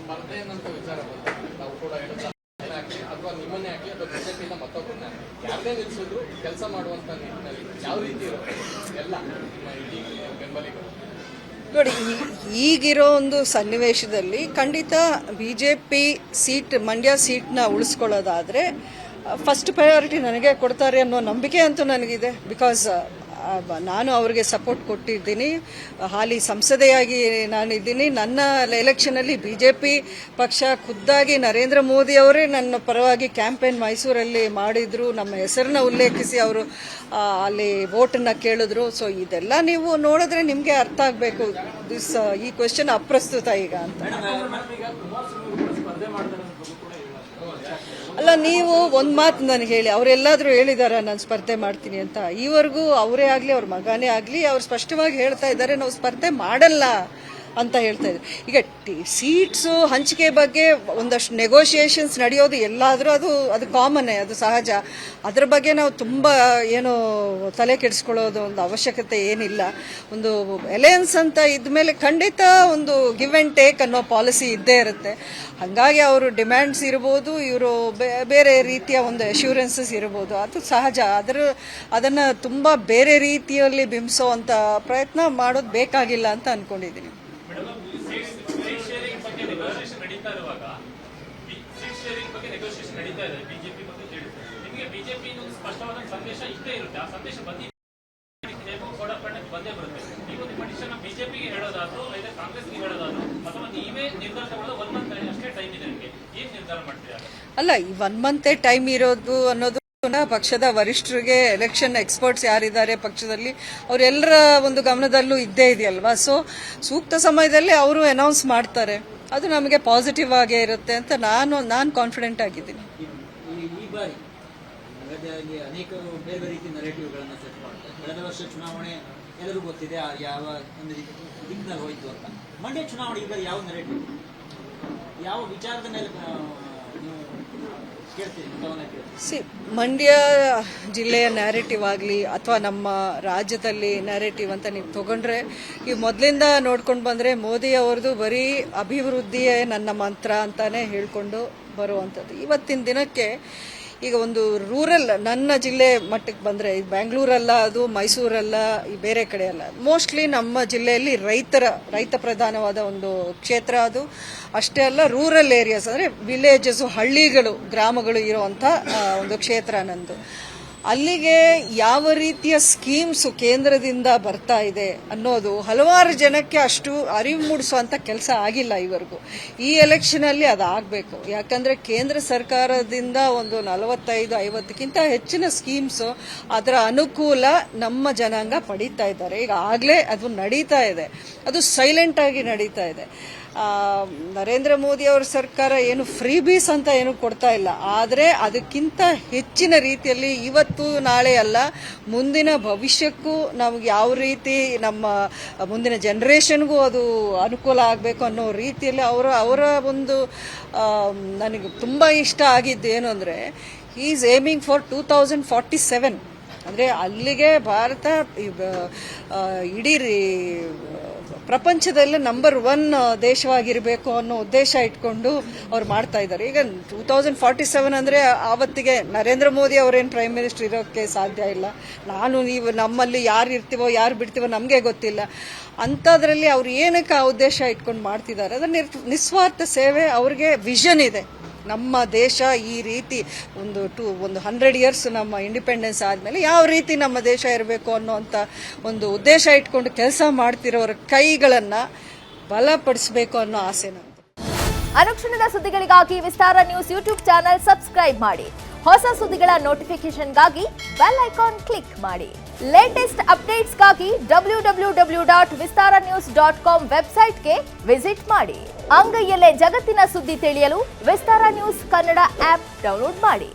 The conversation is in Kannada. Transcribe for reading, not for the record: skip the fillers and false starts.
ಸ್ಪರ್ಧೆ ಅನ್ನೋ ವಿಚಾರ ಬಂದಾಗ ನಾವು ಕೂಡ ಅಥವಾ ನಿಮ್ಮನ್ನೇ ಆಗಲಿ ಅಥವಾ ಬಿಜೆಪಿಯಿಂದ ಮತ್ತೊಬ್ಬರನ್ನ ಯಾರನ್ನೇ ನಿಲ್ಲಿಸಿದ್ರು ಕೆಲಸ ಮಾಡುವಂತ ನಿಟ್ಟಿನಲ್ಲಿ ಯಾವ ರೀತಿ ಇರುತ್ತೆ ಎಲ್ಲ ಇಡೀ ಬೆಂಬಲಿಗರು ನೋಡಿ. ಈಗಿರೋ ಒಂದು ಸನ್ನಿವೇಶದಲ್ಲಿ ಖಂಡಿತ BJP ಸೀಟ್ ಮಂಡ್ಯ ಸೀಟ್ನ ಉಳಿಸ್ಕೊಳ್ಳೋದಾದರೆ ಫಸ್ಟ್ ಪ್ರಯಾರಿಟಿ ನನಗೆ ಕೊಡ್ತಾರೆ ಅನ್ನೋ ನಂಬಿಕೆ ಅಂತೂ ನನಗಿದೆ. ಬಿಕಾಸ್ ನಾನು ಅವ್ರಿಗೆ ಸಪೋರ್ಟ್ ಕೊಟ್ಟಿದ್ದೀನಿ, ಹಾಲಿ ಸಂಸದೆಯಾಗಿ ನಾನಿದ್ದೀನಿ. ನನ್ನ ಎಲೆಕ್ಷನಲ್ಲಿ BJP ಪಕ್ಷ ಖುದ್ದಾಗಿ ನರೇಂದ್ರ ಮೋದಿ ಅವರೇ ನನ್ನ ಪರವಾಗಿ ಕ್ಯಾಂಪೇನ್ ಮೈಸೂರಲ್ಲಿ ಮಾಡಿದ್ರು, ನಮ್ಮ ಹೆಸರನ್ನ ಉಲ್ಲೇಖಿಸಿ ಅವರು ಅಲ್ಲಿ ವೋಟನ್ನು ಕೇಳಿದ್ರು. ಸೊ ಇದೆಲ್ಲ ನೀವು ನೋಡಿದ್ರೆ ನಿಮಗೆ ಅರ್ಥ ಆಗಬೇಕು ಈ ಕ್ವೆಶ್ಚನ್ ಅಪ್ರಸ್ತುತ ಈಗ ಅಂತ. ಅಲ್ಲ, ನೀವು ಒಂದು ಮಾತು ನನಗೆ ಹೇಳಿ, ಅವರೆಲ್ಲಾದರೂ ಹೇಳಿದಾರ ನಾನು ಸ್ಪರ್ಧೆ ಮಾಡ್ತೀನಿ ಅಂತ? ಈವರೆಗೂ ಅವರೇ ಆಗಲಿ ಅವ್ರ ಮಗನೇ ಆಗಲಿ ಅವ್ರು ಸ್ಪಷ್ಟವಾಗಿ ಹೇಳ್ತಾ ಇದ್ದಾರೆ ನಾವು ಸ್ಪರ್ಧೆ ಮಾಡಲ್ಲ ಅಂತ ಹೇಳ್ತಾ ಇದ್ದಾರೆ. ಈಗ ಸೀಟ್ಸು ಹಂಚಿಕೆ ಬಗ್ಗೆ ಒಂದಷ್ಟು ನೆಗೋಷಿಯೇಷನ್ಸ್ ನಡೆಯೋದು ಎಲ್ಲಾದರೂ ಅದು ಕಾಮನ್ನೇ, ಅದು ಸಹಜ. ಅದ್ರ ಬಗ್ಗೆ ನಾವು ತುಂಬ ಏನು ತಲೆ ಕೆಡಿಸ್ಕೊಳ್ಳೋದು ಒಂದು ಅವಶ್ಯಕತೆ ಏನಿಲ್ಲ. ಒಂದು ಅಲಯನ್ಸ್ ಅಂತ ಇದ್ಮೇಲೆ ಖಂಡಿತ ಒಂದು ಗಿವ್ ಆ್ಯಂಡ್ ಟೇಕ್ ಅನ್ನೋ ಪಾಲಿಸಿ ಇದ್ದೇ ಇರುತ್ತೆ. ಹಾಗಾಗಿ ಅವರು ಡಿಮ್ಯಾಂಡ್ಸ್ ಇರ್ಬೋದು, ಇವರು ಬೇರೆ ರೀತಿಯ ಒಂದು ಅಶ್ಯೂರೆನ್ಸಸ್ ಇರ್ಬೋದು, ಅದು ಸಹಜ. ಅದನ್ನು ತುಂಬ ಬೇರೆ ರೀತಿಯಲ್ಲಿ ಬಿಂಬಿಸೋವಂಥ ಪ್ರಯತ್ನ ಮಾಡೋದು ಬೇಕಾಗಿಲ್ಲ ಅಂತ ಅಂದ್ಕೊಂಡಿದ್ದೀನಿ. ಅಲ್ಲ, ಈ 1 ಮಂತ್ ಟೈಮ್ ಇರೋದು ಅನ್ನೋದು ಪಕ್ಷದ ವರಿಷ್ಠರಿಗೆ, ಎಲೆಕ್ಷನ್ ಎಕ್ಸ್ಪರ್ಟ್ಸ್ ಯಾರಿದ್ದಾರೆ ಪಕ್ಷದಲ್ಲಿ ಅವರೆಲ್ಲರ ಒಂದು ಗಮನದಲ್ಲೂ ಇದ್ದೇ ಇದೆಯಲ್ವಾ. ಸೊ ಸೂಕ್ತ ಸಮಯದಲ್ಲಿ ಅವರು ಅನೌನ್ಸ್ ಮಾಡ್ತಾರೆ, ಅದು ನಮಗೆ ಪಾಸಿಟಿವ್ ಆಗೇ ಇರುತ್ತೆ ಅಂತ ನಾನು ಕಾನ್ಫಿಡೆಂಟ್ ಆಗಿದ್ದೀನಿ. ಈ ಬಾರಿ ಅನೇಕ ಬೇರೆ ರೀತಿಯ ನರೇಟಿವ್ಗಳನ್ನು ಸೆಟ್ ಮಾಡ್ತಾರೆ. ಕಳೆದ ವರ್ಷ ಚುನಾವಣೆ ಎಲ್ಲರೂ ಗೊತ್ತಿದೆ ಯಾವ ಒಂದು ದಿಕ್ಕಿನಲ್ಲಿ ಹೋಯಿತು ಅಂತ. ಮಂಡ್ಯ ಚುನಾವಣೆ ಈ ಬಾರಿ ಯಾವ ನರೇಟಿವ್, ಯಾವ ವಿಚಾರದ ಮೇಲೆ ಮಂಡ್ಯ ಜಿಲ್ಲೆಯ ನ್ಯಾರೇಟಿವ್ ಆಗಲಿ ಅಥವಾ ನಮ್ಮ ರಾಜ್ಯದಲ್ಲಿ ನ್ಯಾರೇಟಿವ್ ಅಂತ ನೀವು ತಗೊಂಡ್ರೆ, ಈ ಮೊದಲಿಂದ ನೋಡ್ಕೊಂಡು ಬಂದರೆ ಮೋದಿ ಅವ್ರದ್ದು ಬರೀ ಅಭಿವೃದ್ಧಿಯೇ ನನ್ನ ಮಂತ್ರ ಅಂತಾನೆ ಹೇಳ್ಕೊಂಡು ಬರುವಂಥದ್ದು. ಇವತ್ತಿನ ದಿನಕ್ಕೆ ಈಗ ಒಂದು ರೂರಲ್, ನನ್ನ ಜಿಲ್ಲೆ ಮಟ್ಟಕ್ಕೆ ಬಂದರೆ ಬ್ಯಾಂಗ್ಳೂರಲ್ಲ, ಅದು ಮೈಸೂರಲ್ಲ, ಈ ಬೇರೆ ಕಡೆ ಅಲ್ಲ, ಮೋಸ್ಟ್ಲಿ ನಮ್ಮ ಜಿಲ್ಲೆಯಲ್ಲಿ ರೈತ ಪ್ರಧಾನವಾದ ಒಂದು ಕ್ಷೇತ್ರ ಅದು. ಅಷ್ಟೇ ಅಲ್ಲ, ರೂರಲ್ ಏರಿಯಾಸ್ ಅಂದರೆ ವಿಲೇಜಸ್, ಹಳ್ಳಿಗಳು, ಗ್ರಾಮಗಳು ಇರುವಂಥ ಒಂದು ಕ್ಷೇತ್ರ ನಂದು. ಅಲ್ಲಿಗೆ ಯಾವ ರೀತಿಯ ಸ್ಕೀಮ್ಸು ಕೇಂದ್ರದಿಂದ ಬರ್ತಾ ಇದೆ ಅನ್ನೋದು ಹಲವಾರು ಜನಕ್ಕೆ ಅಷ್ಟು ಅರಿವು ಮೂಡಿಸುವಂಥ ಕೆಲಸ ಆಗಿಲ್ಲ ಇವರೆಗೂ. ಈ ಎಲೆಕ್ಷನಲ್ಲಿ ಅದು ಆಗಬೇಕು. ಯಾಕಂದರೆ ಕೇಂದ್ರ ಸರ್ಕಾರದಿಂದ ಒಂದು 45-50ಕ್ಕಿಂತ ಹೆಚ್ಚಿನ ಸ್ಕೀಮ್ಸು, ಅದರ ಅನುಕೂಲ ನಮ್ಮ ಜನಾಂಗ ಪಡೀತಾ ಇದ್ದಾರೆ. ಈಗ ಆಗಲೇ ಅದು ನಡೀತಾ ಇದೆ, ಅದು ಸೈಲೆಂಟಾಗಿ ನಡೀತಾ ಇದೆ. ನರೇಂದ್ರ ಮೋದಿ ಅವರ ಸರ್ಕಾರ ಏನು ಫ್ರೀ ಬೀಸ್ ಅಂತ ಏನು ಕೊಡ್ತಾ ಇಲ್ಲ, ಆದರೆ ಅದಕ್ಕಿಂತ ಹೆಚ್ಚಿನ ರೀತಿಯಲ್ಲಿ ಇವತ್ತು ನಾಳೆ ಅಲ್ಲ, ಮುಂದಿನ ಭವಿಷ್ಯಕ್ಕೂ ನಮ್ಗೆ ಯಾವ ರೀತಿ ನಮ್ಮ ಮುಂದಿನ ಜನ್ರೇಷನ್ಗೂ ಅದು ಅನುಕೂಲ ಆಗಬೇಕು ಅನ್ನೋ ರೀತಿಯಲ್ಲಿ ಅವರ ಒಂದು ನನಗೆ ತುಂಬ ಇಷ್ಟ ಆಗಿದ್ದು ಏನು ಅಂದರೆ, ಹಿ ಈಸ್ ಏಮಿಂಗ್ ಫಾರ್ 2047. ಅಂದರೆ ಅಲ್ಲಿಗೆ ಭಾರತ ಇಡೀ ಪ್ರಪಂಚದಲ್ಲೇ ನಂಬರ್ 1 ದೇಶವಾಗಿರಬೇಕು ಅನ್ನೋ ಉದ್ದೇಶ ಇಟ್ಕೊಂಡು ಅವ್ರು ಮಾಡ್ತಾ ಇದ್ದಾರೆ. ಈಗ 2047 ಅಂದರೆ ಆವತ್ತಿಗೆ ನರೇಂದ್ರ ಮೋದಿ ಅವರೇನು ಪ್ರೈಮ್ ಮಿನಿಸ್ಟರ್ ಇರೋಕ್ಕೆ ಸಾಧ್ಯ ಇಲ್ಲ. ನೀವು ನಮ್ಮಲ್ಲಿ ಯಾರು ಇರ್ತೀವೋ ಯಾರು ಬಿಡ್ತೀವೋ ನಮಗೆ ಗೊತ್ತಿಲ್ಲ. ಅಂಥದ್ರಲ್ಲಿ ಅವ್ರು ಏನಕ್ಕೆ ಆ ಉದ್ದೇಶ ಇಟ್ಕೊಂಡು ಮಾಡ್ತಿದ್ದಾರೆ, ಅದರ ನಿಸ್ವಾರ್ಥ ಸೇವೆ, ಅವ್ರಿಗೆ ವಿಷನ್ ಇದೆ. ನಮ್ಮ ದೇಶ ಈ ರೀತಿ ಒಂದು 100 ಇಯರ್ಸ್ ನಮ್ಮ ಇಂಡಿಪೆಂಡೆನ್ಸ್ ಆದಮೇಲೆ ಯಾವ ರೀತಿ ನಮ್ಮ ದೇಶ ಇರಬೇಕು ಅನ್ನೋಂಥ ಒಂದು ಉದ್ದೇಶ ಇಟ್ಕೊಂಡು ಕೆಲಸ ಮಾಡ್ತಿರೋರ ಕೈಗಳನ್ನು ಬಲಪಡಿಸಬೇಕು ಅನ್ನೋ ಆಸೆ ನಂದು. ಅನುಕ್ಷಣದ ಸುದ್ದಿಗಳಿಗಾಗಿ ವಿಸ್ತಾರ ನ್ಯೂಸ್ ಯೂಟ್ಯೂಬ್ ಚಾನೆಲ್ ಸಬ್ಸ್ಕ್ರೈಬ್ ಮಾಡಿ. ಹೊಸ ಸುದ್ದಿಗಳ ನೋಟಿಫಿಕೇಶನ್ಗಾಗಿ ಬೆಲ್ ಐಕಾನ್ ಕ್ಲಿಕ್ ಮಾಡಿ. ಲೇಟೆಸ್ಟ್ ಅಪ್ಡೇಟ್ಸ್ಗಾಗಿ www.vistaranews.com ವೆಬ್ಸೈಟ್ಗೆ ವಿಸಿಟ್ ಮಾಡಿ. ಅಂಗೈಯಲ್ಲೇ ಜಗತ್ತಿನ ಸುದ್ದಿ ತಿಳಿಯಲು ವಿಸ್ತಾರ ನ್ಯೂಸ್ ಕನ್ನಡ ಆಪ್ ಡೌನ್ಲೋಡ್ ಮಾಡಿ.